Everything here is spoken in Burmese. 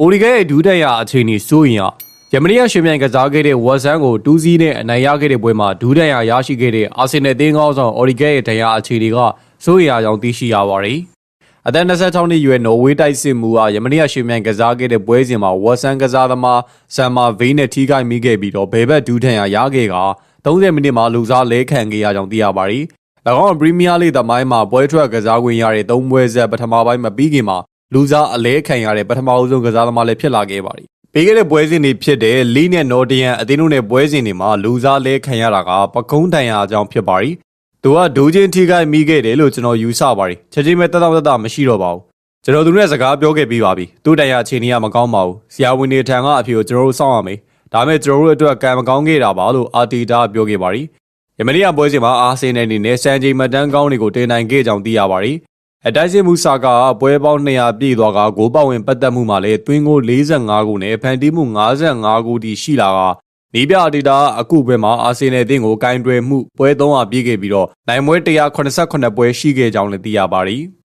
အိုရီဂဲရဲ့ဒူးတက်ရအခြေအနေစိုးရင်ယမနီယာရှင်မြိုင်ကစားခဲ့တဲ့ဝက်ဆန်ကို2စီးနဲ့အနိုင်ရခဲ့တဲ့ပွဲမှာဒူးတက်ရရရှိခဲ့တဲ့အာဆင်နယ်တင်းကောင်းဆောင်အိုရီဂဲရဲ့တရားအခြေအနေကစိုးရိမ်အောင်သိရှိရပါတယ်။အသက်26နှစ်အရွယ်နော်ဝေးတိုက်စစ်မှုကယမနီယာရှင်မြိုင်ကစားခဲ့တဲ့ပွဲစဉ်မှာဝက်ဆန်ကစားသမားဆမ်မာဗေးနဲ့ထိခိုက်မိခဲ့ပြီးတော့ဘယ်ဘက်ဒူးတက်ရခဲ့က30မိနစ်မှာလူစားလဲခံခဲ့ရကြောင်းသိရပါတယ်။၎င်းပရီးမီးယားလိသမိုင်းမှာပွဲထွက်ကစားခွင့်ရတဲ့3ပွဲဆက်ပထမပိုင်းမပြီးခင်မှာလူစားအလဲခံရတဲ့ပထမအဆုံးကစားသမားလည်းဖြစ်လာခဲ့ပါတယ်။ပြီးခဲ့တဲ့ပွဲစဉ်တွေဖြစ်တဲ့လီနဲ့နော်တယန်အသင်းတို့နဲ့ပွဲစဉ်တွေမှာလူစားလဲခံရတာကပကုံးတန်ရာအကြောင်းဖြစ်ပါတယ်။သူကဒိုးချင်းထိခိုက်မိခဲ့တယ်လို့ကျွန်တော်ယူဆပါတယ်။ချက်ချင်းပဲတမရှိတော့ပါဘူး။ကျွန်တော်သူနဲ့စကားပြောခဲ့ပြီးပါပြီ။သူ့တန်ရာအခြေအနေကမကောင်းပါဘူး။ဆရာဝန်တွေထံကအဖြစ်ကိုကျွန်တော်တို့စောင့်ရမယ်။ဒါပေမဲ့ကျွန်တော်တို့အတွက်ကံမကောင်းခဲ့တာပါလို့အာတီတာပြောခဲ့ပါတယ်။ယမနီယာပွဲစဉ်မှာအာဆင်နယ်အနေနဲ့စံချိန်မှတ်တမ်းကောင်းတွေကိုတင်နိုင်ခဲ့ကြောင်းသိရပါတယ်။အတိုက်စစ်မှုစာကပွဲပေါင်း200ပြည့်သွားကဂိုးပေါဝင်ပတ်သက်မှုမှာလည်းတွင်းကို45ခုနဲ့ဖန်တီးမှု55ခုထိရှိလာကနီးပြဒေတာအခုပွဲမှာအာဆင်နယ်အသင်းကိုကင်တွယ်မှုပွဲ300ပြည့်ခဲ့ပြီးတော့နိုင်ပွဲ189ပွဲရှိခဲ့ကြောင်းလည်းသိရပါတယ်။